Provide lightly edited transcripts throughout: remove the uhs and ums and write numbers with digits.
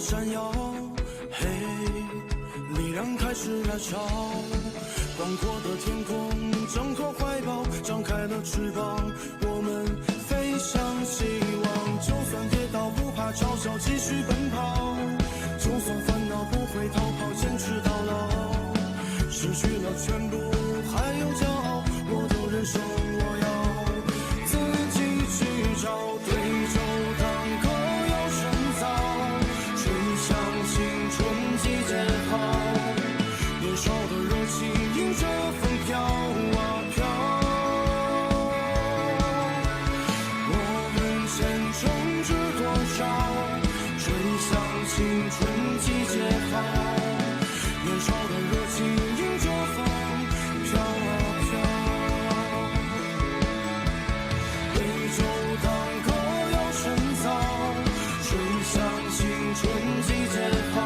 闪耀，嘿，力量开始燃烧，广阔的天空，挣脱怀抱，张开了翅膀，我们飞向希望。就算跌倒不怕嘲笑，继续奔跑，就算烦恼不会逃跑，坚持到老。失去了全部，还有骄傲，我都忍受，我要自己去找，对酒当歌要深造，吹响青春季节号，年少的热情迎着风飘啊飘，我们前程知多少，吹响青春季节号，年少的热情迎着风飘啊飘，对酒当歌要深造，吹响青春季节号，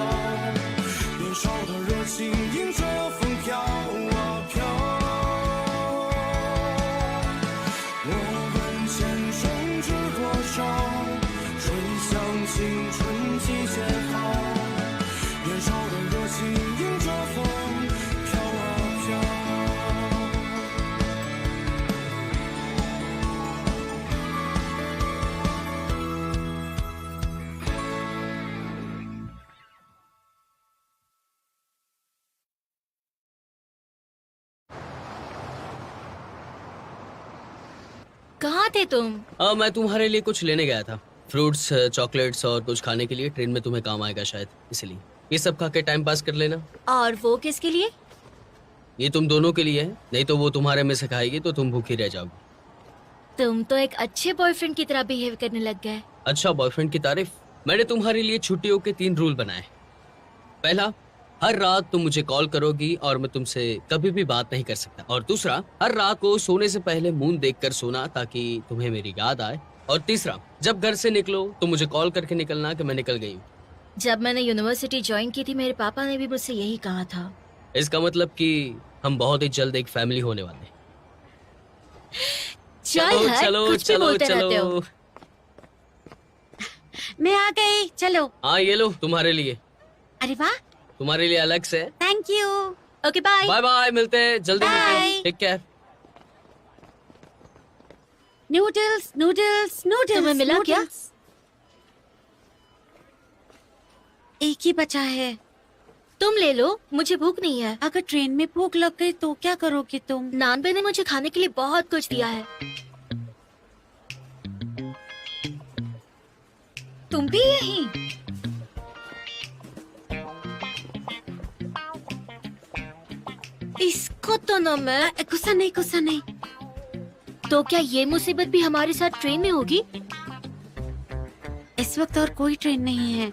年少的热情迎着风飘啊飘，我们前程知多少，吹响青春季节号，年少的热情迎着风飘啊飘。कहाँ थे तुम? मैं तुम्हारे लिए कुछ लेने गया था। फ्रूट्स, चॉकलेट्स और कुछ खाने के लिए। ट्रेन में तुम्हें काम आएगा शायद, इसलिए ये सब खा के टाइम पास कर लेना। और वो किसके लिए? ये तुम दोनों के लिए है, नहीं तो वो तुम्हारे में से खाएगी तो तुम भूखी रह जाओगी। तुम तो एक अच्छे बॉयफ्रेंड की तरह बिहेव करने लग गए। अच्छा, बॉयफ्रेंड की तारीफ? मैंने तुम्हारे लिए छुट्टियों के 3 रूल बनाए। पहला, हर रात तुम मुझे कॉल करोगी और मैं तुमसे कभी भी बात नहीं कर सकता। और दूसरा, हर रात को सोने से पहले मून देखकर सोना ताकि तुम्हें मेरी याद आए। और तीसरा, जब घर से निकलो तो मुझे कॉल करके निकलना कि मैं निकल गई हूँ। जब मैंने यूनिवर्सिटी ज्वाइन की थी मेरे पापा ने भी मुझसे यही कहा था। इसका मतलब कि हम बहुत ही जल्द एक फैमिली होने वाले हैं। चल हट, कुछ भी बोलते रहते हो। मैं आ गई, चलो। हाँ, ये लो तुम्हारे लिए। अरे वाह, तुम्हारे लिए अलग से। Thank you. Okay bye. Bye bye, मिलते हैं जल्दी, मिलते हैं। Bye. Take care. Noodles noodles noodles. तुम्हें मिला क्या? एक ही बचा है। तुम ले लो, मुझे भूख नहीं है। अगर ट्रेन में भूख लग गई तो क्या करोगे तुम? नानबे ने मुझे खाने के लिए बहुत कुछ दिया है। तुम भी यही? इसको तो न मैं। गुस्सा नहीं, गुस्सा नहीं। तो क्या ये मुसीबत भी हमारे साथ ट्रेन में होगी? इस वक्त और कोई ट्रेन नहीं है।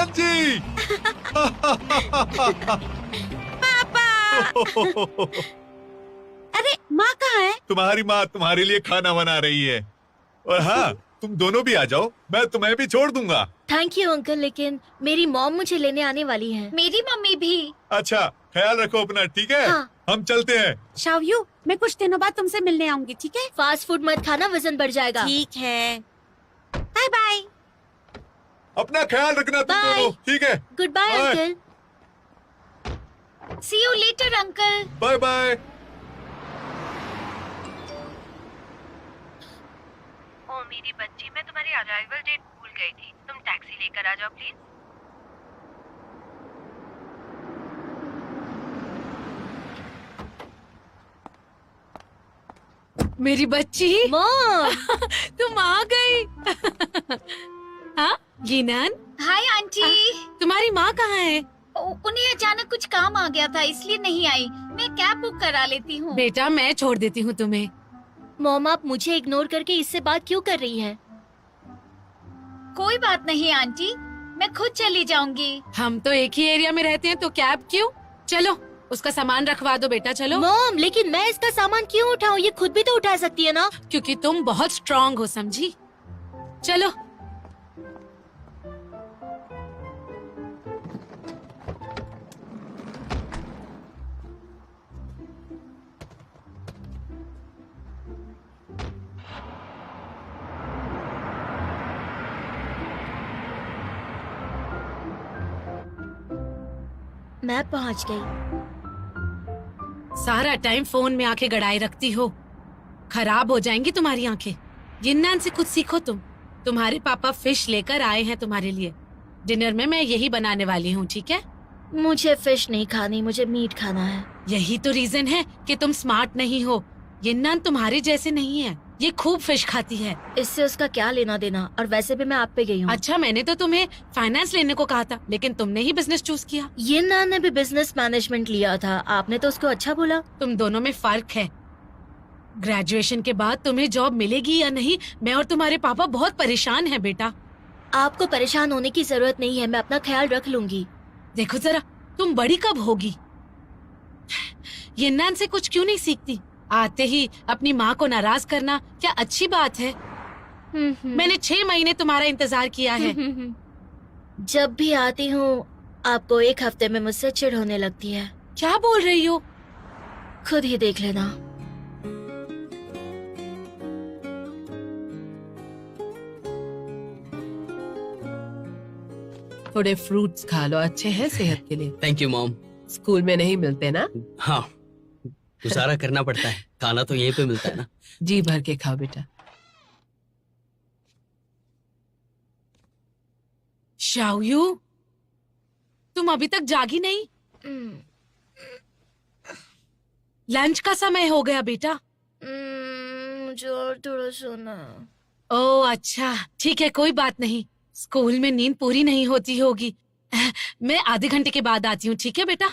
जी अरे माँ कहाँ है? तुम्हारी माँ तुम्हारे लिए खाना बना रही है। और हाँ, तुम दोनों भी आ जाओ, मैं तुम्हें भी छोड़ दूंगा। थैंक यू अंकल, लेकिन मेरी मॉम मुझे लेने आने वाली है। मेरी मम्मी भी। अच्छा, ख्याल रखो अपना, ठीक है? हाँ। हम चलते हैं। शावयू, मैं कुछ दिनों बाद तुमसे मिलने आऊंगी, ठीक है? फास्ट फूड मत खाना, वजन बढ़ जाएगा। ठीक है। Bye bye. अपना ख्याल रखना तुम Bye. दोनों, ठीक है? Good bye Bye. Uncle. See you later uncle. Bye bye. ओ मेरी बच्ची, मैं तुम्हारी अराइवल डेट भूल गई थी। तुम टैक्सी लेकर आ जाओ प्लीज। मेरी बच्ची, मॉम। तुम आ गई। हाँ लीनान। Hi aunty. तुम्हारी माँ कहाँ है? उन्हें अचानक कुछ काम आ गया था इसलिए नहीं आई। मैं कैब बुक करा लेती हूँ। बेटा मैं छोड़ देती हूँ तुम्हें। मॉम, आप मुझे इग्नोर करके इससे बात क्यों कर रही हैं? कोई बात नहीं आंटी, मैं खुद चली जाऊंगी। हम तो एक ही एरिया में रहते हैं तो कैब क्यों? चलो उसका सामान रखवा दो बेटा, चलो। मॉम, लेकिन मैं इसका सामान क्यों उठाऊं? ये खुद भी तो उठा सकती है ना। क्योंकि तुम बहुत स्ट्रांग हो, समझी? चलो। मैं पहुंच गई। सारा टाइम फोन में आंखें गड़ाए रखती हो, खराब हो जाएंगी तुम्हारी आंखें। जिन्नान से कुछ सीखो तुम। तुम्हारे पापा फिश लेकर आए हैं तुम्हारे लिए। डिनर में मैं यही बनाने वाली हूँ, ठीक है? मुझे फिश नहीं खानी, मुझे मीट खाना है। यही तो रीजन है कि तुम स्मार्ट नहीं हो। जिन्नान तुम्हारे जैसे नहीं है, ये खूब फिश खाती है। इससे उसका क्या लेना देना, और वैसे भी मैं आप पे गई हूँ। अच्छा, मैंने तो तुम्हें फाइनेंस लेने को कहा था, लेकिन तुमने ही बिजनेस चूज किया। ये नान ने भी बिजनेस मैनेजमेंट लिया था, आपने तो उसको अच्छा बोला। तुम दोनों में फर्क है। ग्रेजुएशन के बाद तुम्हें जॉब मिलेगी या नहीं, मैं और तुम्हारे पापा बहुत परेशान हैं बेटा। आपको परेशान होने की जरूरत नहीं है, मैं अपना ख्याल रख लूंगी। देखो जरा, तुम बड़ी कब होगी? यन्नान से कुछ क्यों नहीं सीखती? आते ही अपनी माँ को नाराज करना क्या अच्छी बात है? मैंने 6 महीने तुम्हारा इंतजार किया है। जब भी आती हूँ आपको 1 हफ्ते में मुझसे चिढ़ होने लगती है। क्या बोल रही हो? खुद ही देख लेना। थोड़े फ्रूट्स खा लो, अच्छे हैं सेहत के लिए। Thank you mom. स्कूल में नहीं मिलते ना? हाँ, गुजारा करना पड़ता है, खाना तो यहीं पे मिलता है ना। जी भर के खाओ बेटा। शाओयू, तुम अभी तक जागी नहीं? लंच का समय हो गया बेटा। मुझे और थोड़ा सोना। ओह अच्छा, ठीक है, कोई बात नहीं। स्कूल में नींद पूरी नहीं होती होगी। मैं आधे घंटे के बाद आती हूँ, ठीक है बेटा?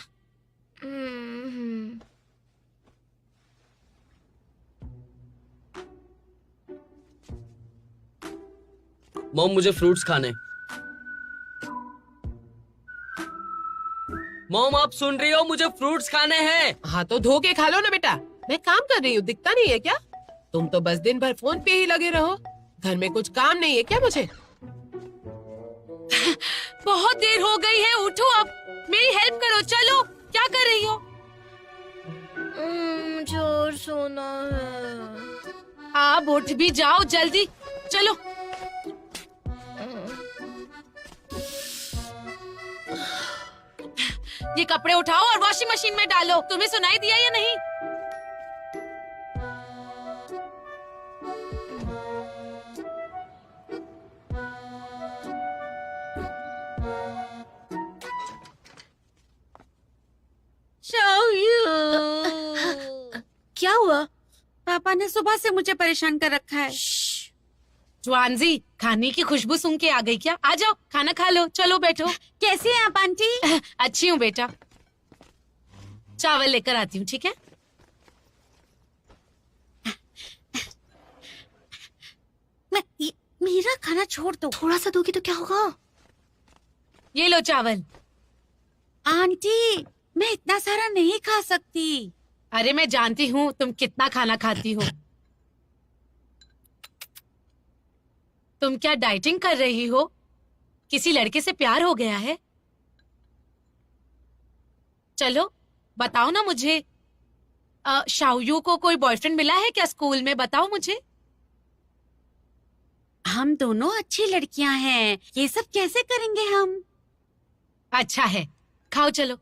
मॉम, मुझे फ्रूट्स खाने। मॉम, आप सुन रही हो? मुझे फ्रूट्स खाने हैं। हाँ तो धो के खा लो ना बेटा। मैं काम कर रही हूँ, दिखता नहीं है क्या? तुम तो बस दिन भर फोन पे ही लगे रहो। घर में कुछ काम नहीं है क्या मुझे? बहुत देर हो गई है, उठो अब। मेरी हेल्प करो, चलो। क्या कर रही हो? मुझे और सोना है। आप उठ भी जाओ जल्दी, चलो। ये कपड़े उठाओ और वॉशिंग मशीन में डालो। तुम्हें सुनाई दिया या नहीं? क्या हुआ? पापा ने सुबह से मुझे परेशान कर रखा है। ज्वानजी, खाने की खुशबू सूंघ के आ गई क्या? आ जाओ, खाना खा लो। चलो बैठो। कैसी हैं आप आंटी? अच्छी हूँ बेटा। चावल लेकर आती हूँ, ठीक है? मेरा खाना छोड़ दो। थोड़ा सा दोगी तो क्या होगा? ये लो चावल। आंटी, मैं इतना सारा नहीं खा सकती। अरे मैं जानती हूँ तुम कितना खाना खाती हो। तुम क्या डाइटिंग कर रही हो? किसी लड़के से प्यार हो गया है? चलो बताओ ना मुझे। शाओयू को कोई बॉयफ्रेंड मिला है क्या स्कूल में? बताओ मुझे। हम दोनों अच्छी लड़कियां हैं, ये सब कैसे करेंगे हम? अच्छा है, खाओ चलो।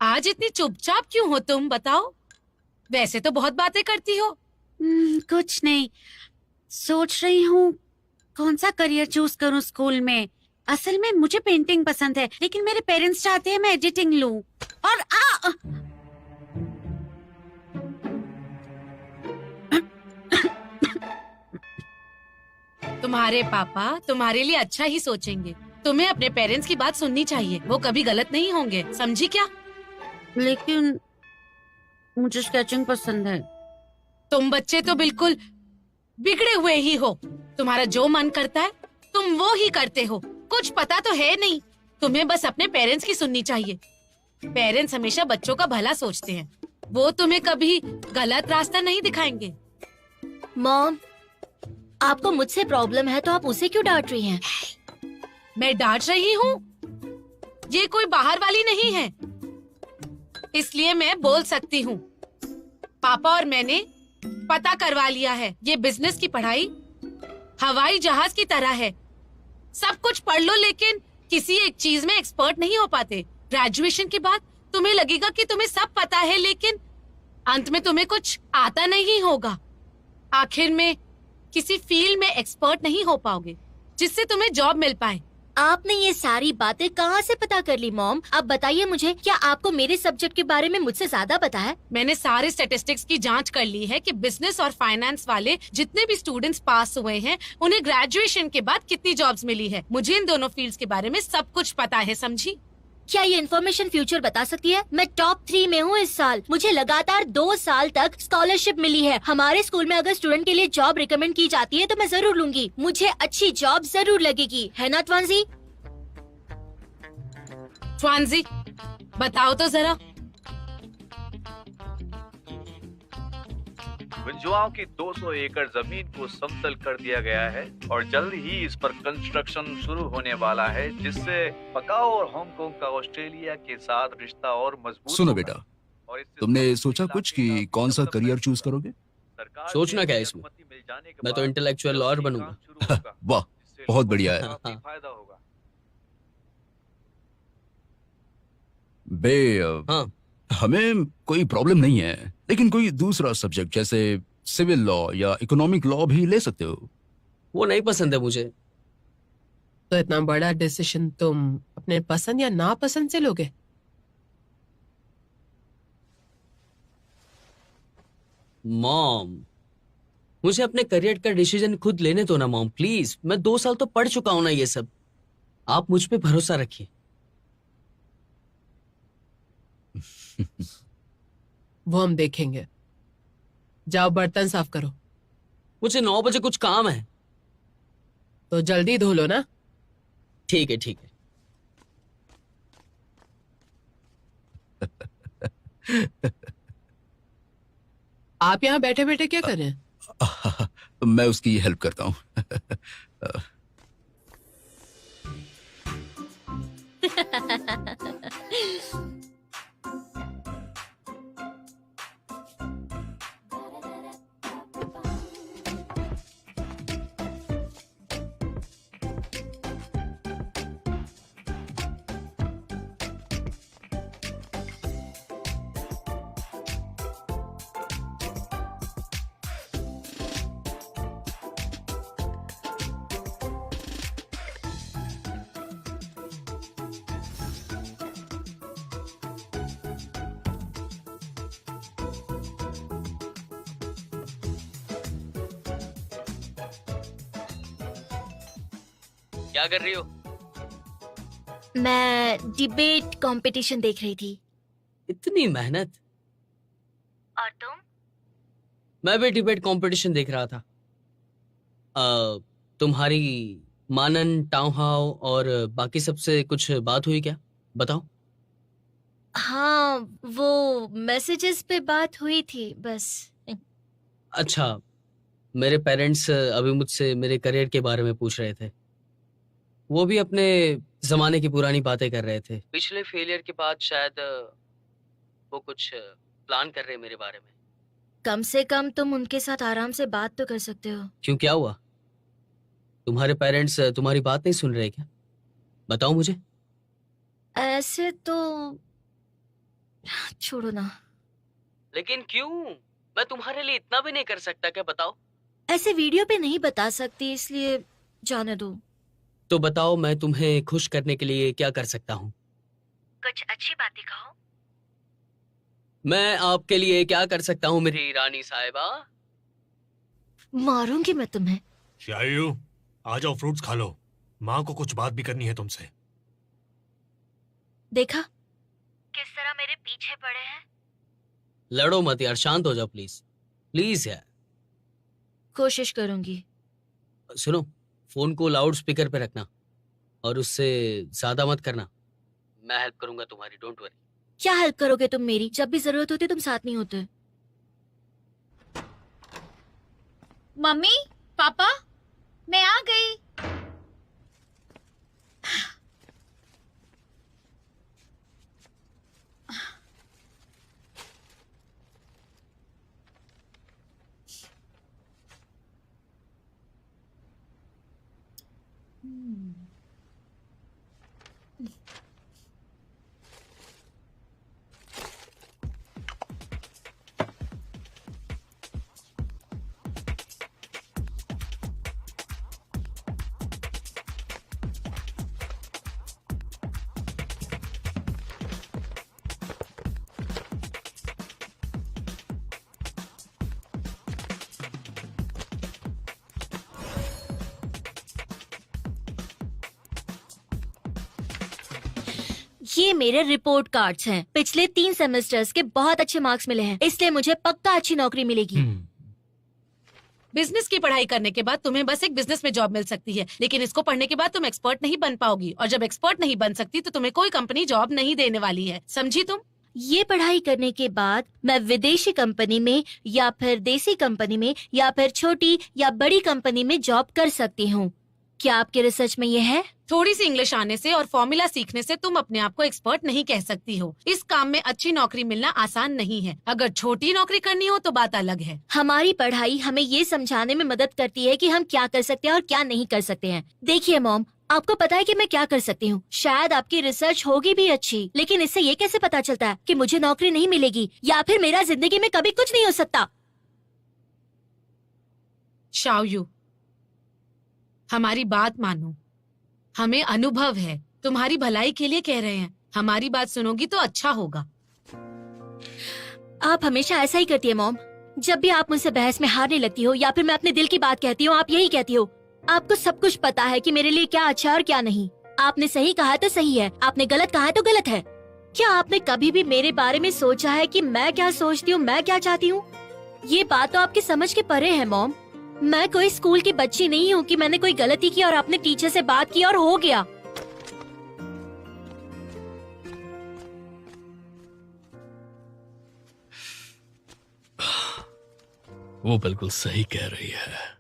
आज इतनी चुपचाप क्यों हो तुम, बताओ? वैसे तो बहुत बातें करती हो। कुछ नहीं, सोच रही हूँ कौन सा करियर चूज करूँ स्कूल में। असल में मुझे पेंटिंग पसंद है, लेकिन मेरे पेरेंट्स चाहते हैं मैं एडिटिंग लूं। और तुम्हारे पापा तुम्हारे लिए अच्छा ही सोचेंगे। तुम्हें अपने पेरेंट्स की बात सुननी चाहिए, वो कभी गलत नहीं होंगे, समझी क्या? लेकिन मुझे स्केचिंग पसंद है। तुम बच्चे तो बिल्कुल बिगड़े हुए ही हो। तुम्हारा जो मन करता है तुम वो ही करते हो। कुछ पता तो है नहीं। तुम्हें बस अपने पेरेंट्स की सुननी चाहिए। पेरेंट्स हमेशा बच्चों का भला सोचते हैं, वो तुम्हें कभी गलत रास्ता नहीं दिखाएंगे। मॉम, आपको मुझसे प्रॉब्लम है तो आप उसे क्यों डांट रही हैं? मैं डांट रही हूँ? ये कोई बाहर वाली नहीं है, इसलिए मैं बोल सकती हूँ। पापा और मैंने पता करवा लिया है। ये बिजनेस की पढ़ाई हवाई जहाज की तरह है। सब कुछ पढ़ लो, लेकिन किसी एक चीज में एक्सपर्ट नहीं हो पाते। ग्रेजुएशन के बाद तुम्हें लगेगा कि तुम्हें सब पता है, लेकिन अंत में तुम्हें कुछ आता नहीं होगा। आखिर में किसी फील्ड में एक्सपर्ट नहीं हो पाओगे जिससे तुम्हें जॉब मिल पाए। आपने ये सारी बातें कहाँ से पता कर ली मॉम? आप बताइए मुझे, क्या आपको मेरे सब्जेक्ट के बारे में मुझसे ज्यादा पता है? मैंने सारे स्टेटिस्टिक्स की जांच कर ली है कि बिजनेस और फाइनेंस वाले जितने भी स्टूडेंट्स पास हुए हैं उन्हें ग्रेजुएशन के बाद कितनी जॉब्स मिली है। मुझे इन दोनों फील्ड्स के बारे में सब कुछ पता है, समझी? क्या ये इन्फॉर्मेशन फ्यूचर बता सकती है? मैं टॉप 3 में हूँ इस साल। मुझे लगातार 2 साल तक स्कॉलरशिप मिली है। हमारे स्कूल में अगर स्टूडेंट के लिए जॉब रिकमेंड की जाती है तो मैं जरूर लूंगी। मुझे अच्छी जॉब जरूर लगेगी, है ना ट्वांजी? ट्वांजी, बताओ तो जरा। विंजुआओ की 200 एकड़ जमीन को समतल कर दिया गया है और जल्द ही इस पर कंस्ट्रक्शन शुरू होने वाला है, जिससे पकाओ और हांगकांग का ऑस्ट्रेलिया के साथ रिश्ता और मजबूत सुनो होगा। बेटा, और इससे तुमने सोचा कुछ कि कौन सा करियर चूज करोगे? सरकार सोचना से क्या है इसमें? अनुमति मिल जाने के मैं तो बाद इंटेलेक्चुअल जल्द लॉयर ही बनूंगा। काम शुरू होगा, वाह, जिससे बहुत लोगों बढ़िया को है। काफी फायदा होगा। बे हाँ, हमें कोई प्रॉब्लम नहीं है, लेकिन कोई दूसरा सब्जेक्ट जैसे सिविल लॉ या इकोनॉमिक लॉ भी ले सकते हो। वो नहीं पसंद है मुझे। तो इतना बड़ा डिसीजन तुम अपने पसंद या नापसंद से लोगे? मॉम, मुझे अपने करियर का डिसीजन खुद लेने दो ना मॉम, प्लीज। मैं 2 साल तो पढ़ चुका हूं ना ये सब। आप मुझ पे भरोसा रखिए। वो हम देखेंगे। जाओ बर्तन साफ करो। मुझे 9 बजे कुछ काम है। तो जल्दी धो लो ना। ठीक है, ठीक है। आप यहाँ बैठे बैठे क्या कर रहे हैं? मैं उसकी हेल्प करता हूँ। क्या कर रही हो? मैं डिबेट कंपटीशन देख रही थी। इतनी मेहनत। और तुम? मैं भी डिबेट कंपटीशन देख रहा था। तुम्हारी मानन, टाउहाउ और बाकी सबसे कुछ बात हुई क्या? बताओ। हाँ, वो मैसेजेस पे बात हुई थी बस। अच्छा, मेरे पेरेंट्स अभी मुझसे मेरे करियर के बारे में पूछ रहे थे। वो भी अपने जमाने की पुरानी बातें कर रहे थे। पिछले फेलियर के बाद शायद वो कुछ प्लान कर रहे हैं मेरे बारे में। कम से कम तुम उनके साथ आराम से बात तो कर सकते हो। क्यों, क्या हुआ? तुम्हारे पेरेंट्स तुम्हारी बात नहीं सुन रहे क्या? बताओ मुझे। ऐसे तो छोड़ो ना। लेकिन क्यों? मैं तुम्हारे लिए इतना भी नहीं कर सकता क्या? बताओ। ऐसे वीडियो पे नहीं बता सकती, इसलिए जाने दो। तो बताओ, मैं तुम्हें खुश करने के लिए क्या कर सकता हूँ? कुछ अच्छी बातें कहो। मैं आपके लिए क्या कर सकता हूँ मेरी रानी साहिबा? मारूंगी मैं तुम्हें। शायू, आ जाओ, फ्रूट्स खा लो। माँ को कुछ बात भी करनी है तुमसे। देखा किस तरह मेरे पीछे पड़े हैं। लड़ो मत यार, शांत हो जाओ प्लीज। प्लीज यार। कोशिश करूंगी। सुनो, फोन को लाउड स्पीकर पे रखना और उससे ज्यादा मत करना। मैं हेल्प करूंगा तुम्हारी, डोंट वरी। क्या हेल्प करोगे तुम मेरी? जब भी जरूरत होती तुम साथ नहीं होते। मम्मी, पापा, मैं आ गई। ये मेरे रिपोर्ट कार्ड्स हैं। पिछले 3 सेमेस्टर्स के बहुत अच्छे मार्क्स मिले हैं, इसलिए मुझे पक्का अच्छी नौकरी मिलेगी। बिजनेस की पढ़ाई करने के बाद तुम्हें बस एक बिजनेस में जॉब मिल सकती है, लेकिन इसको पढ़ने के बाद तुम एक्सपर्ट नहीं बन पाओगी, और जब एक्सपर्ट नहीं बन सकती तो तुम्हें कोई कंपनी जॉब नहीं देने वाली है, समझी तुम? ये पढ़ाई करने के बाद मैं विदेशी कंपनी में या फिर देसी कंपनी में या फिर छोटी या बड़ी कंपनी में जॉब कर सकती हूँ। क्या आपके रिसर्च में ये है? थोड़ी सी इंग्लिश आने से और फॉर्मूला सीखने से तुम अपने आप को एक्सपर्ट नहीं कह सकती हो। इस काम में अच्छी नौकरी मिलना आसान नहीं है। अगर छोटी नौकरी करनी हो तो बात अलग है। हमारी पढ़ाई हमें ये समझाने में मदद करती है कि हम क्या कर सकते हैं और क्या नहीं कर सकते हैं। देखिए मॉम, आपको पता है कि मैं क्या कर सकती हूँ। शायद आपकी रिसर्च होगी भी अच्छी, लेकिन इससे ये कैसे पता चलता है कि मुझे नौकरी नहीं मिलेगी या फिर मेरा जिंदगी में कभी कुछ नहीं हो सकता। शाओयू, हमारी बात मानो, हमें अनुभव है, तुम्हारी भलाई के लिए कह रहे हैं। हमारी बात सुनोगी तो अच्छा होगा। आप हमेशा ऐसा ही करती है मॉम। जब भी आप मुझसे बहस में हारने लगती हो या फिर मैं अपने दिल की बात कहती हूँ, आप यही कहती हो। आपको सब कुछ पता है कि मेरे लिए क्या अच्छा है और क्या नहीं। आपने सही कहा है तो सही है, आपने गलत कहा है तो गलत है। क्या आपने कभी भी मेरे बारे में सोचा है कि मैं क्या सोचती हूँ, मैं क्या चाहती हूँ? ये बात तो आपकी समझ के परे है मॉम। मैं कोई स्कूल की बच्ची नहीं हूँ कि मैंने कोई गलती की और अपने टीचर से बात की और हो गया। वो बिल्कुल सही कह रही है।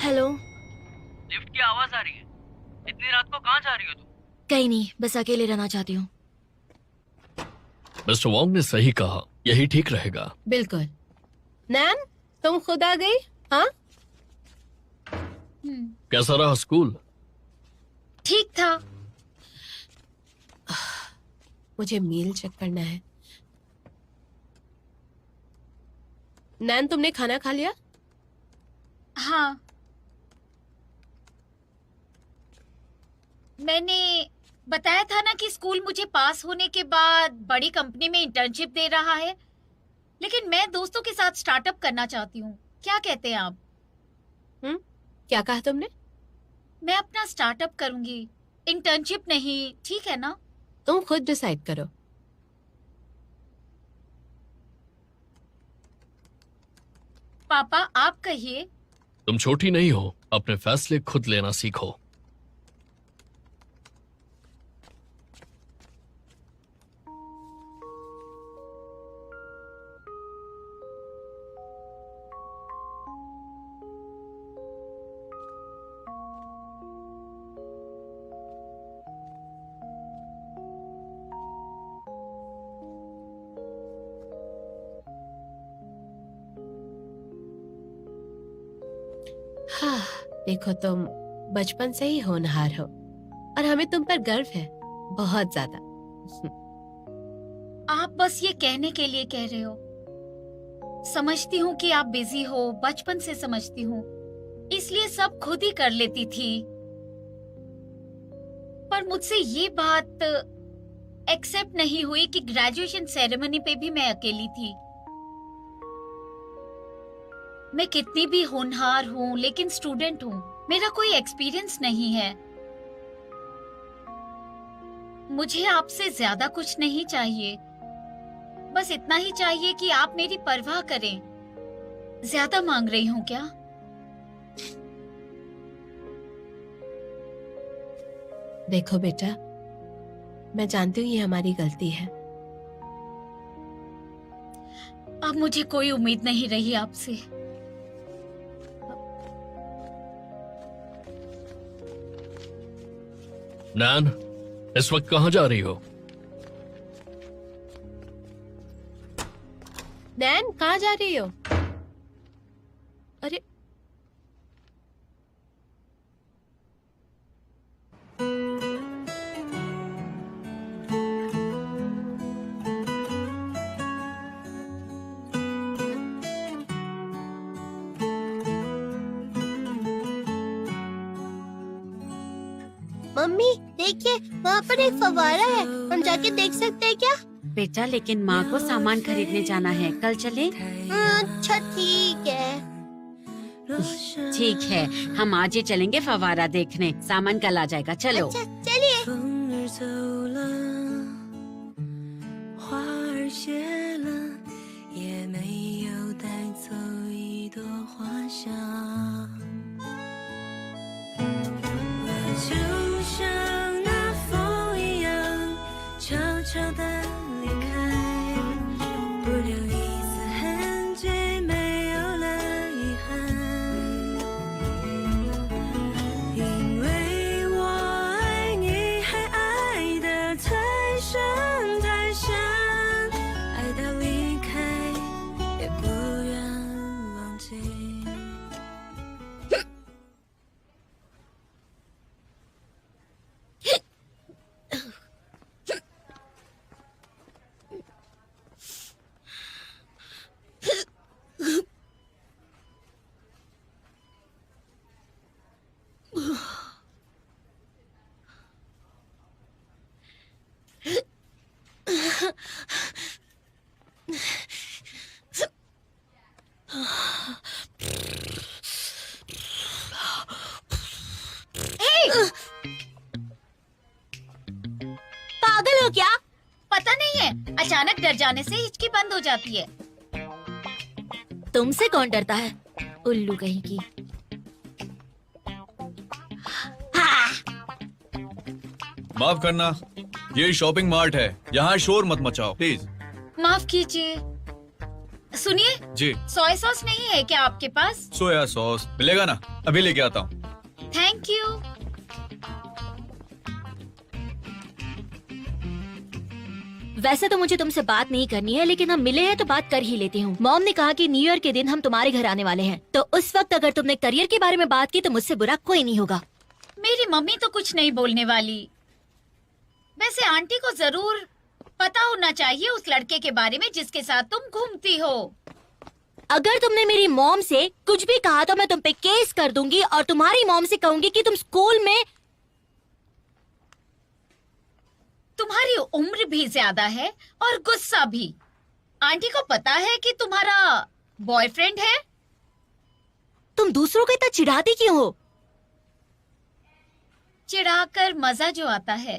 हेलो, लिफ्ट की आवाज आ रही है। इतनी रात को कहाँ जा रही हो तुम? कहीं नहीं, बस अकेले रहना चाहती हूँ। मिस्टर वॉन्ग ने सही कहा, यही ठीक रहेगा। बिल्कुल। नैन, तुम खुद आ गई? हाँ, कैसा रहा स्कूल? ठीक था। मुझे मील चेक करना है। नैन, तुमने खाना खा लिया? हाँ, मैंने बताया था ना कि स्कूल मुझे पास होने के बाद बड़ी कंपनी में इंटर्नशिप दे रहा है, लेकिन मैं दोस्तों के साथ स्टार्टअप करना चाहती हूँ। क्या कहते हैं आप? क्या कहा तुमने? मैं अपना स्टार्टअप करूंगी, इंटर्नशिप नहीं, ठीक है ना? तुम खुद डिसाइड करो। पापा, आप कहिए। तुम छोटी नहीं हो, अपने फैसले खुद लेना सीखो। हाँ, देखो तुम बचपन से ही होनहार हो और हमें तुम पर गर्व है, बहुत ज्यादा। आप बस ये कहने के लिए कह रहे हो। समझती हूँ कि आप बिजी हो, बचपन से समझती हूँ, इसलिए सब खुद ही कर लेती थी। पर मुझसे ये बात एक्सेप्ट नहीं हुई कि ग्रेजुएशन सेरेमनी पे भी मैं अकेली थी। मैं कितनी भी होनहार हूँ, लेकिन स्टूडेंट हूँ, मेरा कोई एक्सपीरियंस नहीं है। मुझे आपसे ज्यादा कुछ नहीं चाहिए, बस इतना ही चाहिए कि आप मेरी परवाह करें। ज्यादा मांग रही हूँ क्या? देखो बेटा, मैं जानती हूँ ये हमारी गलती है। अब मुझे कोई उम्मीद नहीं रही आपसे। नैन, इस वक्त कहाँ जा रही हो? नैन, कहाँ जा रही हो? अरे मम्मी देखिए, वहाँ पर एक फव्वारा है, हम जाके देख सकते हैं क्या? बेटा लेकिन माँ को सामान खरीदने जाना है, कल चले? अच्छा ठीक है। ठीक है, हम आज ही चलेंगे फवारा देखने, सामान कल आ जाएगा। चलो। अच्छा चलिए। 风儿走了，花儿谢了，也没有带走一朵花香。我就像那风一样，悄悄地离开，不留一丝痕迹，没有了遗憾。因为我爱你，还爱得太深太深，爱到离开也不愿忘记。पागल हो क्या? पता नहीं है, अचानक डर जाने से हिचकी बंद हो जाती है। तुमसे कौन डरता है, उल्लू कहीं की। माफ करना, ये शॉपिंग मार्ट है, यहाँ शोर मत मचाओ प्लीज। माफ कीजिए। सुनिए, जी, सोया सॉस नहीं है क्या आपके पास? सोया सॉस मिलेगा ना? अभी लेके आता हूँ। Thank you. वैसे तो मुझे तुमसे बात नहीं करनी है, लेकिन हम मिले हैं तो बात कर ही लेती हूँ। मॉम ने कहा कि न्यू ईयर के दिन हम तुम्हारे घर आने वाले हैं, तो उस वक्त अगर तुमने करियर के बारे में बात की तो मुझसे बुरा कोई नहीं होगा। मेरी मम्मी तो कुछ नहीं बोलने वाली। वैसे आंटी को जरूर पता होना चाहिए उस लड़के के बारे में जिसके साथ तुम घूमती हो। अगर तुमने मेरी मॉम से कुछ भी कहा तो मैं तुम पे केस कर दूंगी और तुम्हारी मॉम से कहूंगी कि तुम स्कूल में। तुम्हारी उम्र भी ज्यादा है और गुस्सा भी। आंटी को पता है कि तुम्हारा बॉयफ्रेंड है। तुम दूसरों को इतना चिढ़ाती क्यों हो? चिढ़ाकर मजा जो आता है,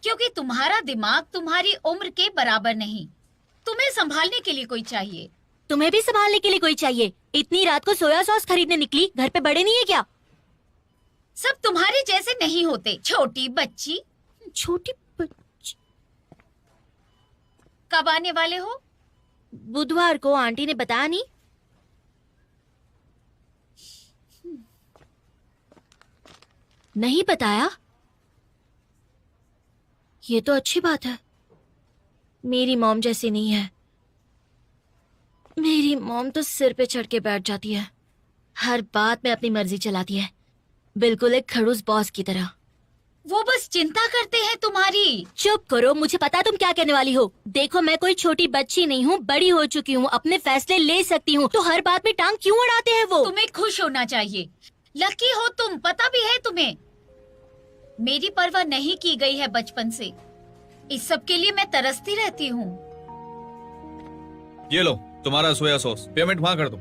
क्योंकि तुम्हारा दिमाग तुम्हारी उम्र के बराबर नहीं। तुम्हें संभालने के लिए कोई चाहिए। तुम्हें भी संभालने के लिए कोई चाहिए। इतनी रात को सोया सॉस खरीदने निकली, घर पे बड़े नहीं है क्या? सब तुम्हारे जैसे नहीं होते। छोटी बच्ची। छोटी बच्ची। कब आने वाले हो? बुधवार को। आंटी ने बताया नहीं? नहीं बताया? ये तो अच्छी बात है। मेरी मॉम जैसी नहीं है। मेरी मॉम तो सिर पे चढ़ के बैठ जाती है, हर बात में अपनी मर्जी चलाती है, बिल्कुल एक खड़ूस बॉस की तरह। वो बस चिंता करते हैं तुम्हारी। चुप करो, मुझे पता है तुम क्या कहने वाली हो। देखो, मैं कोई छोटी बच्ची नहीं हूँ, बड़ी हो चुकी हूँ, अपने फैसले ले सकती हूँ, तो हर बात में टांग क्यों अड़ाते हैं वो? तुम्हें खुश होना चाहिए। लकी हो तुम, पता भी है तुम्हें। मेरी परवाह नहीं की गई है बचपन से। इस सब के लिए मैं तरसती रहती हूँ। ये लो तुम्हारा सोया सॉस, पेमेंट वहां कर दो।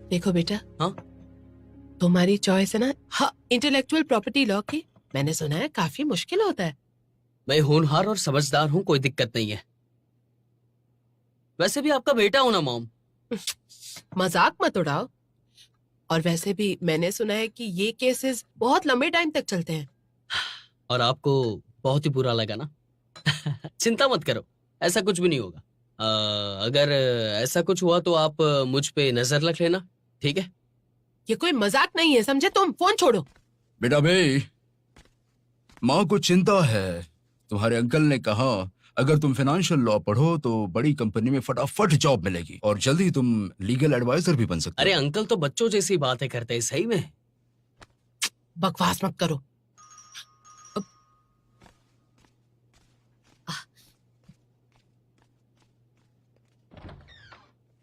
देखो बेटा, हाँ? तुम्हारी चॉइस है ना, हाँ, इंटेलेक्चुअल प्रॉपर्टी लॉ की। मैंने सुना है काफी मुश्किल होता है। मैं होनहार और समझदार हूँ, कोई दिक्कत नहीं है। वैसे भी आपका बेटा हूं ना मॉम। मजाक मत उड़ाओ। और वैसे भी मैंने सुना है कि ये केसेस बहुत लंबे टाइम तक चलते हैं। और आपको बहुत ही बुरा लगा ना? चिंता मत करो, ऐसा कुछ भी नहीं होगा। अगर ऐसा कुछ हुआ तो आप मुझ पे नजर रख लेना, ठीक है? ये कोई मजाक नहीं है, समझे? तुम फोन छोड़ो। बेटा भाई, माँ को चिंता है। तुम्हारे अंकल ने कहा अगर तुम फाइनेंशियल लॉ पढ़ो तो बड़ी कंपनी में फटाफट जॉब मिलेगी और जल्दी तुम लीगल एडवाइजर भी बन सकते हो। अरे अंकल तो बच्चों जैसी बातें करते हैं, सही में। बकवास मत करो।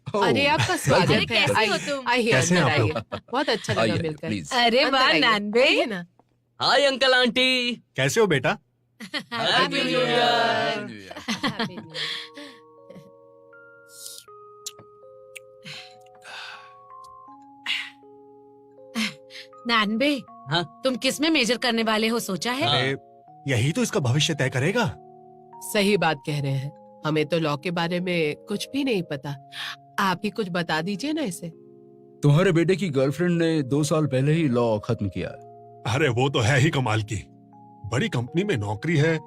अरे आपका स्वागत है। कैसे हो तुम? आइए कैसे हैं अंदर आप लोग? आइए। बहुत अच्छा लगा आइए, मिलकर। प्लीज। अरे अंदर वाह आइए। नानबे। आइए ना। Hi uncle aunty. कैसे हो बेटा? Happy new year. Happy New Year. नानबे, हाँ? तुम किस में मेजर करने वाले हो सोचा है? हाँ। अरे यही तो इसका भविष्य तय करेगा। सही बात कह रहे हैं। हमें तो लॉ के बारे में कुछ भी नहीं पता। आप ही कुछ बता दीजिए ना इसे। तुम्हारे बेटे की गर्लफ्रेंड ने 2 साल पहले ही लॉ खत्म किया है। अरे वो तो है ही कमाल की। बड़ी कंपनी में नौकरी है,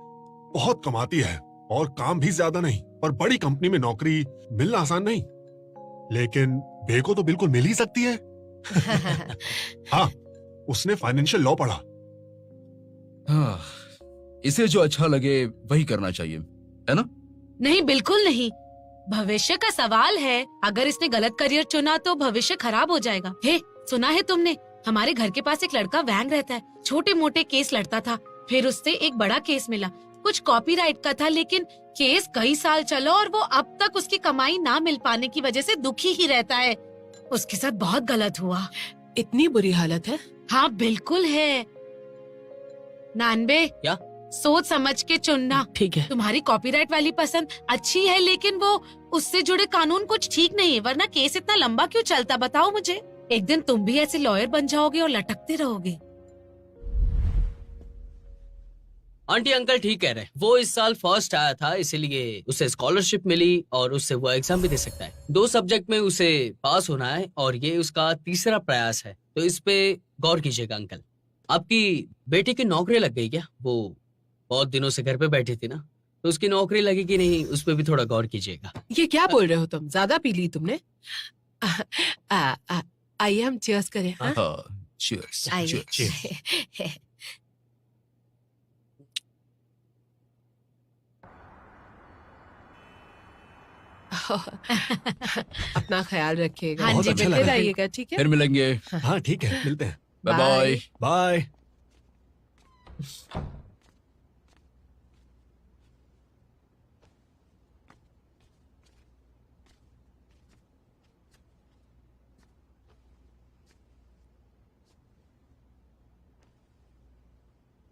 बहुत कमाती है और काम भी ज्यादा नहीं। पर बड़ी कंपनी में नौकरी मिलना आसान नहीं, लेकिन बे को तो बिल्कुल मिल ही सकती है। हाँ, उसने फाइनेंशियल लॉ पढ़ा। हाँ, इसे जो अच्छा लगे वही करना चाहिए, है ना? नहीं, बिल्कुल नहीं। भविष्य का सवाल है। अगर इसने गलत करियर चुना तो भविष्य खराब हो जाएगा। हे, सुना है तुमने? हमारे घर के पास एक लड़का वैंग रहता है। छोटे मोटे केस लड़ता था, फिर उससे एक बड़ा केस मिला। कुछ कॉपीराइट का था, लेकिन केस कई साल चला और वो अब तक उसकी कमाई ना मिल पाने की वजह से दुखी ही रहता है। उसके साथ बहुत गलत हुआ। इतनी बुरी हालत है? हाँ, बिल्कुल है। नानबे, क्या? सोच समझ के चुनना। ठीक है। तुम्हारी कॉपीराइट वाली पसंद अच्छी है, लेकिन वो उससे जुड़े कानून कुछ ठीक नहीं है, वरना केस इतना लंबा क्यों चलता बताओ मुझे। एक दिन तुम भी ऐसे लॉयर बन जाओगे और लटकते रहोगे। आंटी अंकल ठीक कह रहे हैं। वो इस साल फर्स्ट आया था, इसीलिए उसे स्कॉलरशिप मिली और उससे वो एग्जाम भी दे सकता है। 2 सब्जेक्ट में उसे पास होना है और ये उसका तीसरा प्रयास है, तो इस पे गौर कीजिएगा अंकल। आपकी बेटी की नौकरी लग गई क्या? वो बहुत दिनों से घर पे बैठी थी ना, तो उसकी नौकरी लगी कि नहीं उस पे भी थोड़ा गौर कीजिएगा। ये क्या बोल रहे हो तुम? ज्यादा पी ली तुमने? आइए हम चीयर्स करें। हाँ? हाँ, cheers, आइए। cheers। अपना ख्याल रखिएगा। हाँ बहुत जी, अच्छा मिलते लगा। रहिएगा, ठीक है? फिर मिलेंगे। हाँ ठीक है, मिलते हैं। Bye bye. बाय।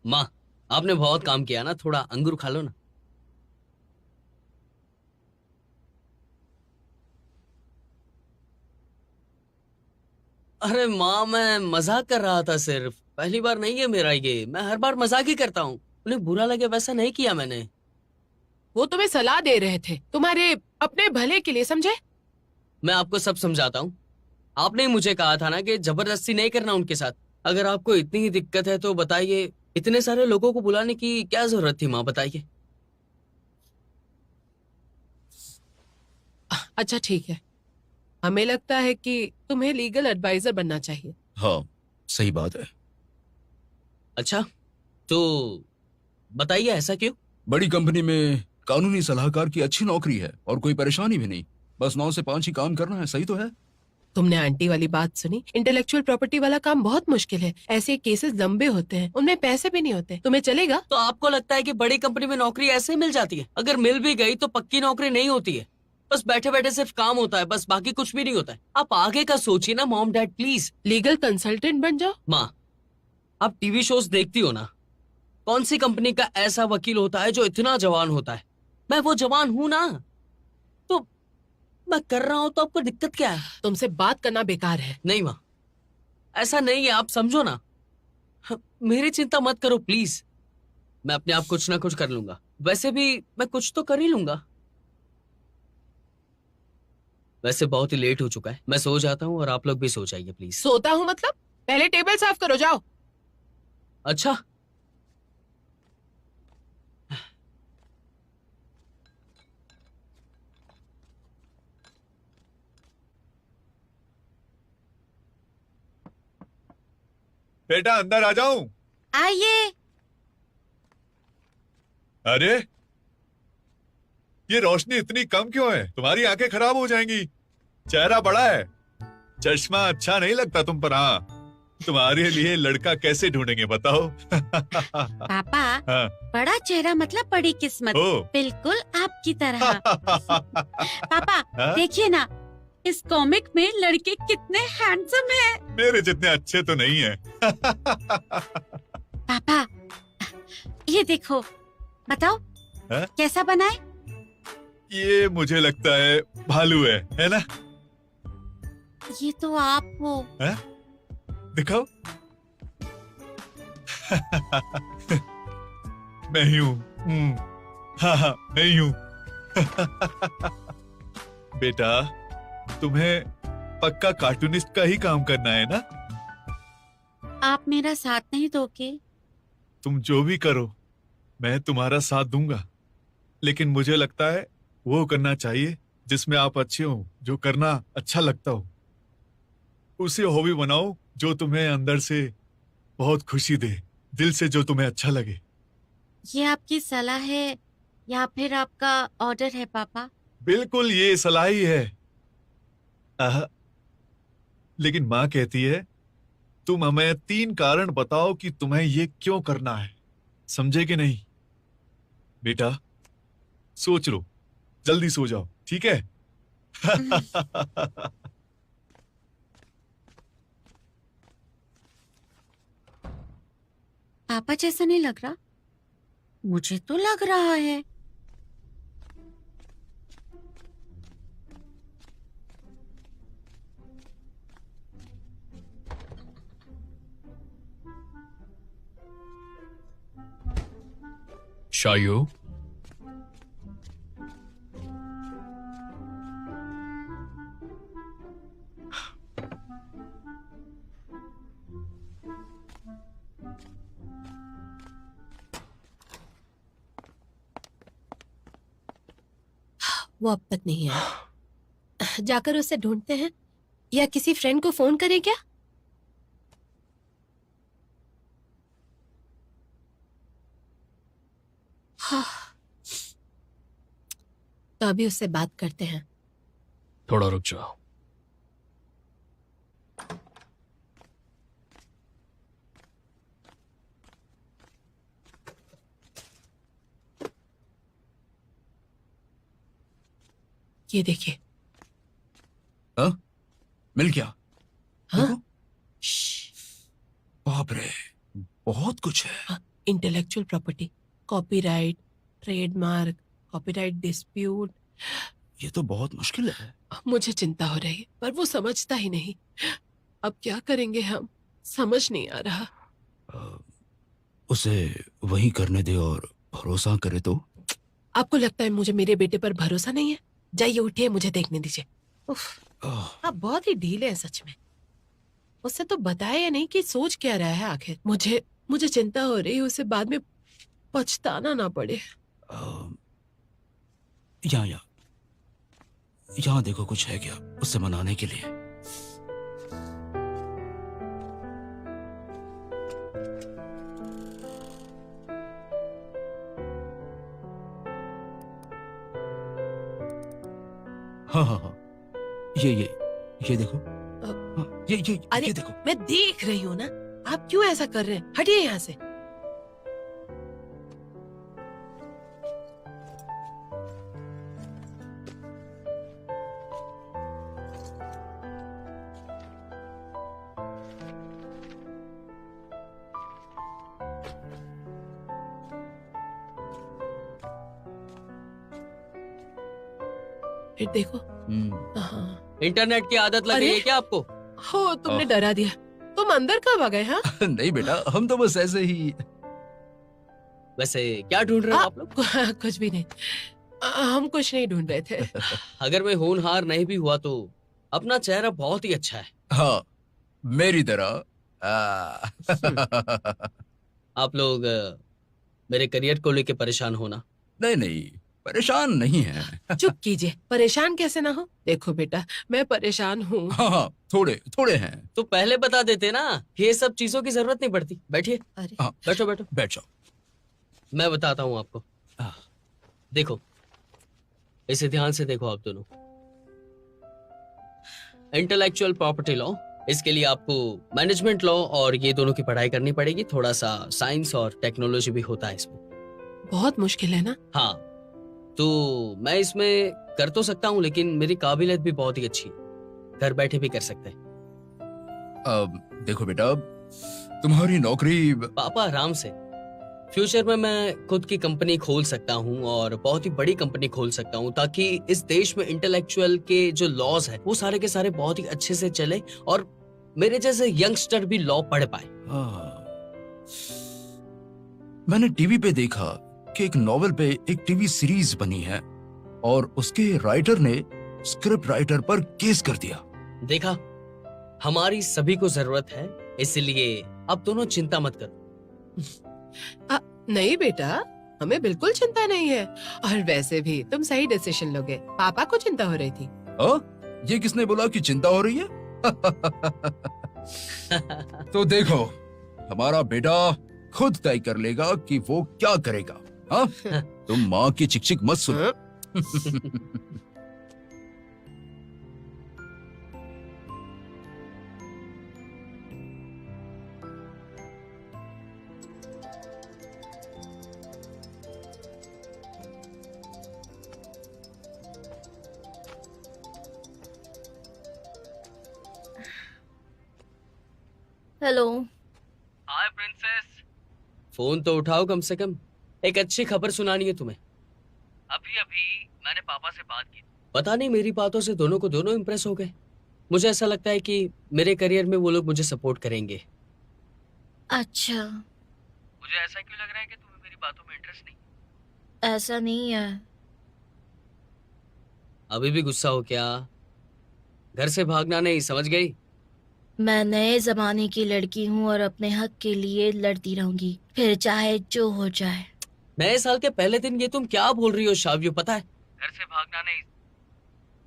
माँ, आपने बहुत काम किया ना, थोड़ा अंगूर खा लो ना। अरे माँ, मैं मजाक कर रहा था सिर्फ। पहली बार नहीं है मेरा ये, मैं हर बार मजाक ही करता हूँ। उन्हें बुरा लगे वैसा नहीं किया मैंने। वो तुम्हें सलाह दे रहे थे, तुम्हारे अपने भले के लिए, समझे? मैं आपको सब समझाता हूँ। आपने ही मुझे कहा था ना कि जबरदस्ती नहीं करना उनके साथ। अगर आपको इतनी ही दिक्कत है तो बताइए, इतने सारे लोगों को बुलाने की क्या जरूरत थी माँ, बताइए। अच्छा ठीक है, हमें लगता है कि तुम्हें लीगल एडवाइजर बनना चाहिए। हाँ, सही बात है। अच्छा, तो बताइए ऐसा क्यों? बड़ी कंपनी में कानूनी सलाहकार की अच्छी नौकरी है और कोई परेशानी भी नहीं। बस 9 से 5 ही काम करना है, सही तो है? तुमने आंटी वाली बात सुनी? इंटेलेक्चुअल प्रॉपर्टी वाला काम बहुत मुश्किल है। ऐसे केसेस लंबे होते हैं, उनमें पैसे भी नहीं होते। तुम्हें चलेगा? तो आपको लगता है कि बड़ी कंपनी में नौकरी ऐसे ही मिल जाती है? अगर मिल भी गई तो पक्की नौकरी नहीं होती है। बस बैठे बैठे सिर्फ काम होता है, बस, बाकी कुछ भी नहीं होता है। आप आगे का सोचिए ना mom dad, please. Legal consultant बन जाओ। माँ, आप टीवी शोज देखती हो ना? कौन सी कंपनी का ऐसा वकील होता है जो इतना जवान होता है? मैं वो जवान हूं ना, तो मैं कर रहा हूं, तो आपको दिक्कत क्या है? तुमसे बात करना बेकार है। नहीं माँ, ऐसा नहीं है, आप समझो ना। मेरी चिंता मत करो प्लीज, मैं अपने आप कुछ ना कुछ कर लूंगा। वैसे भी मैं कुछ तो कर ही लूंगा। वैसे बहुत ही लेट हो चुका है, मैं सो जाता हूँ और आप लोग भी सो जाइए प्लीज। सोता हूँ मतलब? पहले टेबल साफ करो, जाओ। अच्छा, बेटा अंदर आ जाऊं? आइए। अरे ये रोशनी इतनी कम क्यों है? तुम्हारी आंखें खराब हो जाएंगी। चेहरा बड़ा है, चश्मा अच्छा नहीं लगता तुम पर। हाँ, तुम्हारे लिए लड़का कैसे ढूंढेंगे बताओ? पापा, हाँ। बड़ा चेहरा मतलब बड़ी किस्मत। ओ। बिल्कुल आपकी तरह। पापा हाँ? देखिए ना, इस कॉमिक में लड़के कितने हैंडसम हैं। मेरे जितने अच्छे तो नहीं है। पापा ये देखो, बताओ है? कैसा बना है? ये मुझे लगता है भालू है ना? ये तो आप हो। है? दिखाओ। मैं ही हूँ। हाँ मैं ही हूँ। बेटा तुम्हें पक्का कार्टूनिस्ट का ही काम करना है ना? आप मेरा साथ नहीं दोगे? तुम जो भी करो मैं तुम्हारा साथ दूंगा, लेकिन मुझे लगता है वो करना चाहिए जिसमें आप अच्छे हो, जो करना अच्छा लगता हो। उसे हॉबी बनाओ जो तुम्हें अंदर से बहुत खुशी दे, दिल से जो तुम्हें अच्छा लगे। ये आपकी सलाह है या फिर आपका ऑर्डर है पापा? बिल्कुल ये सलाह ही है। लेकिन माँ कहती है तुम हमें 3 कारण बताओ कि तुम्हें ये क्यों करना है। समझे कि नहीं? बेटा सोच लो, जल्दी सो जाओ, ठीक है? पापा जैसा नहीं लग रहा। मुझे तो लग रहा है। शायू, वो अब तक नहीं आया। जाकर उसे ढूंढते हैं या किसी फ्रेंड को फोन करें क्या? हाँ, तो अभी उससे बात करते हैं। थोड़ा रुक जाओ। ये देखिए। हाँ? मिल गया? हाँ? देखो। बाप रे, बहुत कुछ है। Intellectual property, copyright, trademark, copyright dispute. ये तो बहुत मुश्किल है। मुझे चिंता हो रही है, पर वो समझता ही नहीं। अब क्या करेंगे हम, समझ नहीं आ रहा। उसे वही करने दे और भरोसा करे तो। आपको लगता है मुझे मेरे बेटे पर भरोसा नहीं है? जाइए उठिए, मुझे देखने दीजिए। उफ, आप बहुत ही ढीले हैं सच में। उससे तो बताया नहीं कि सोच क्या रहा है आखिर। मुझे चिंता हो रही है उसे बाद में पछताना ना पड़े। यहाँ देखो, कुछ है क्या उससे मनाने के लिए? हाँ, ये देखो। हाँ, ये देखो। मैं देख रही हूँ ना, आप क्यों ऐसा कर रहे हैं? हटिए यहाँ से। फिर देखो। हाँ। इंटरनेट की आदत लग गई है क्या आपको? हो, तुमने डरा दिया। तुम अंदर कब आ गए? हाँ? नहीं बेटा, हम तो बस ऐसे ही। वैसे क्या ढूंढ रहे हो आप लोग? कुछ भी नहीं, हम कुछ नहीं ढूंढ रहे थे। अगर मैं होनहार नहीं भी हुआ तो अपना चेहरा बहुत ही अच्छा है। हाँ, मेरी तरह। आप लोग मेरे करियर को लेके परेशान होना। नहीं, परेशान नहीं है। चुप कीजिए, परेशान कैसे ना हो। देखो बेटा, मैं परेशान हूँ। हाँ, थोड़े हैं। तो पहले बता देते ना, ये सब चीजों की जरूरत नहीं पड़ती। बैठिए। हाँ, बैठ जाओ। मैं बताता हूँ आपको। देखो, इसे ध्यान से देखो आप दोनों। इंटेलेक्चुअल प्रॉपर्टी लॉ, इसके लिए आपको मैनेजमेंट लॉ और ये दोनों की पढ़ाई करनी पड़ेगी। थोड़ा सा साइंस और टेक्नोलॉजी भी होता है इसमें। बहुत मुश्किल है ना? हाँ, तो मैं इसमें कर तो सकता हूँ, लेकिन मेरी काबिलियत भी बहुत ही अच्छी है। घर बैठे भी कर सकते हैं। देखो बेटा, तुम्हारी नौकरी पापा आराम से। फ्यूचर में मैं खुद की कंपनी खोल सकता हूँ और बहुत ही बड़ी कंपनी खोल सकता हूँ, ताकि इस देश में इंटेलेक्चुअल के जो लॉज है वो सारे के सारे बहुत ही अच्छे से चले और मेरे जैसे यंगस्टर भी लॉ पढ़ पाए। मैंने टीवी पे देखा कि एक नॉवेल पे एक टीवी सीरीज बनी है और उसके राइटर ने स्क्रिप्ट राइटर पर केस कर दिया। देखा, हमारी सभी को जरूरत है, इसलिए अब दोनों चिंता मत करो। नहीं बेटा, हमें बिल्कुल चिंता नहीं है। और वैसे भी तुम सही डिसीजन लोगे। पापा को चिंता हो रही थी। ये किसने बोला कि चिंता हो रही है? तो देखो, हमारा बेटा खुद तय कर लेगा कि वो क्या करेगा। हाँ? तुम माँ की चिक-चिक मत सुनो। हेलो। हाय प्रिंसेस। फोन तो उठाओ कम से कम, एक अच्छी खबर सुनानी है तुम्हें। अभी अभी मैंने पापा से बात की। पता नहीं, मेरी बातों से दोनों को दोनों इम्प्रेस हो गए। मुझे ऐसा लगता है कि मेरे करियर में वो लोग मुझे सपोर्ट करेंगे। अच्छा, मुझे ऐसा क्यों लग रहा है कि तुम्हें मेरी बातों में इंटरेस्ट नहीं? ऐसा नहीं है। अभी भी गुस्सा हो क्या? घर से भागना नहीं, समझ गई? मैं नए जमाने की लड़की हूँ और अपने हक के लिए लड़ती रहूंगी, फिर चाहे जो हो जाए। नए साल के पहले दिन ये तुम क्या बोल रही हो शाव्यू? पता है, घर से भागना नहीं।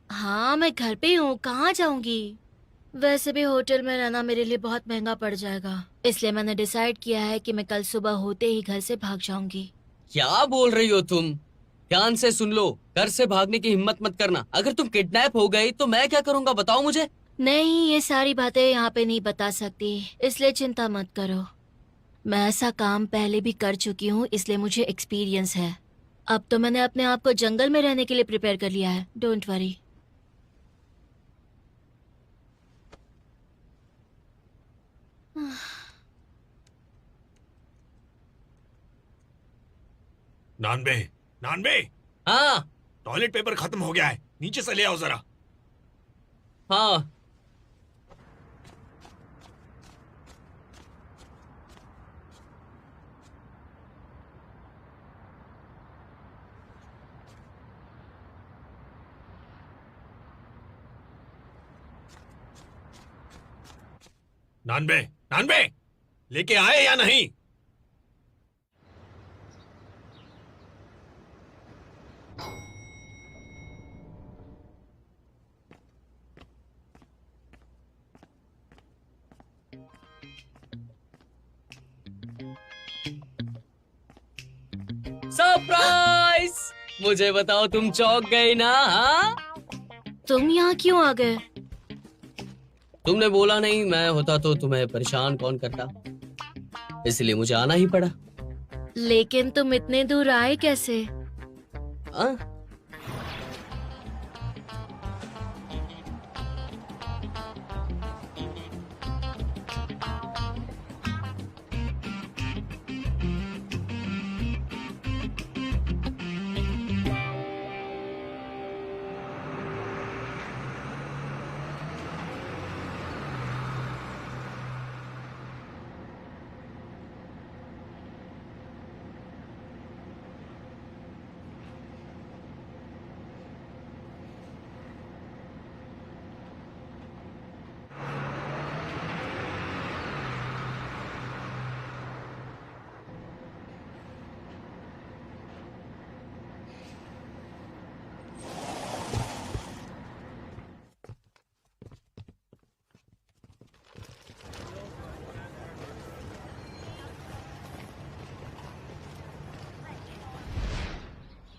हाँ, मैं घर पे हूँ, कहाँ जाऊंगी? वैसे भी होटल में रहना मेरे लिए बहुत महंगा पड़ जाएगा, इसलिए मैंने डिसाइड किया है कि मैं कल सुबह होते ही घर से भाग जाऊंगी। क्या बोल रही हो तुम? ध्यान से सुन लो, घर से भागने की हिम्मत मत करना। अगर तुम किडनैप हो गई तो मैं क्या करूँगा, बताओ मुझे। नहीं, ये सारी बातें यहाँ पे नहीं बता सकती, इसलिए चिंता मत करो। मैं ऐसा काम पहले भी कर चुकी हूँ, इसलिए मुझे एक्सपीरियंस है। अब तो मैंने अपने आप को जंगल में रहने के लिए प्रिपेयर कर लिया है। Don't worry. नानबे, नानबे, हाँ टॉयलेट पेपर खत्म हो गया है, नीचे से ले आओ जरा। हाँ। नानबे, नानबे, लेके आए या नहीं? सरप्राइज! मुझे बताओ, तुम चौंक गई ना? हाँ, तुम यहाँ क्यों आ गए? तुमने बोला नहीं, मैं होता तो तुम्हें परेशान कौन करता, इसलिए मुझे आना ही पड़ा। लेकिन तुम इतने दूर आए कैसे? हाँ?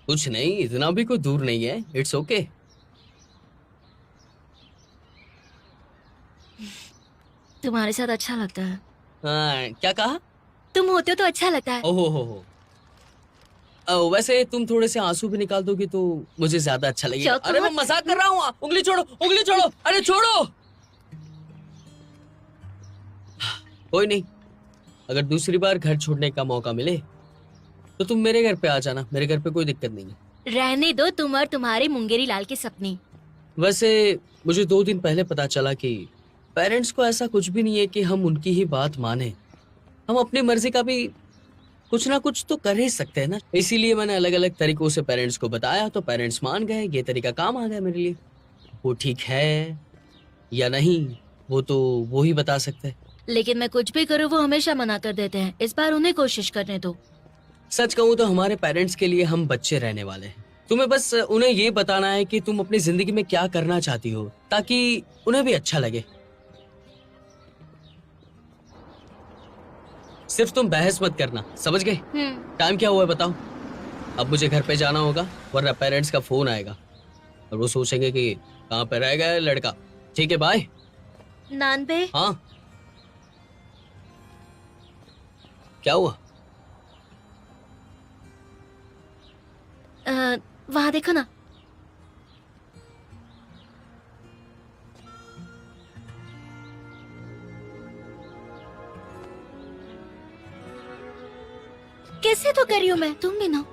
कुछ नहीं, इतना भी कोई दूर नहीं है। It's okay. तुम्हारे साथ अच्छा लगता है। हाँ, क्या कहा? तुम होते हो तो अच्छा लगता है। ओहो हो। वैसे तुम थोड़े से आंसू भी निकाल दोगी तो मुझे ज्यादा अच्छा लगेगा। क्या अरे कहा? मैं मजाक कर रहा हूँ, उंगली छोड़ो, उंगली छोड़ो, अरे छोड़ो। कोई नहीं, अगर दूसरी बार घर छोड़ने का मौका मिले तो तुम मेरे घर पे आ जाना, मेरे घर पे कोई दिक्कत नहीं है। रहने दो तुम और तुम्हारे मुंगेरी लाल के सपने। वैसे मुझे 2 दिन पहले पता चला कि पेरेंट्स को ऐसा कुछ भी नहीं है कि हम उनकी ही बात माने। हम अपनी मर्जी का भी कुछ ना कुछ तो कर ही सकते हैं ना। इसीलिए मैंने अलग अलग तरीकों से पेरेंट्स को बताया तो पेरेंट्स मान गए। ये तरीका काम आ गया मेरे लिए। वो ठीक है या नहीं वो तो वो ही बता सकते हैं। लेकिन मैं कुछ भी करूँ वो हमेशा मना कर देते हैं। इस बार उन्हें कोशिश करने दो। सच कहूँ तो हमारे पेरेंट्स के लिए हम बच्चे रहने वाले हैं। तुम्हें बस उन्हें ये बताना है कि तुम अपनी जिंदगी में क्या करना चाहती हो ताकि उन्हें भी अच्छा लगे। सिर्फ तुम बहस मत करना, समझ गए? टाइम क्या हुआ है बताओ? अब मुझे घर पे जाना होगा वरना पेरेंट्स का फोन आएगा और वो सोचेंगे कि कहाँ पे रह गया लड़का। ठीक है, बाय। नानबे, हाँ क्या हुआ? वहाँ देखो ना। कैसे तो कर रही हूँ मैं, तुम भी ना।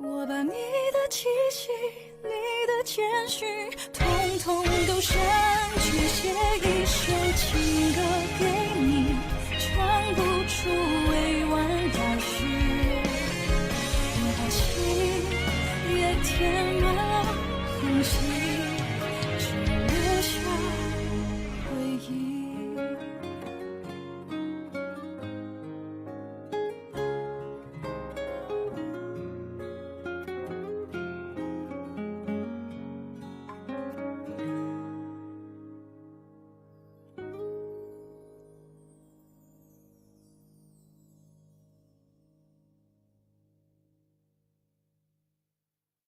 我把你的气息，你的谦虚，统统都删去，写一首情歌给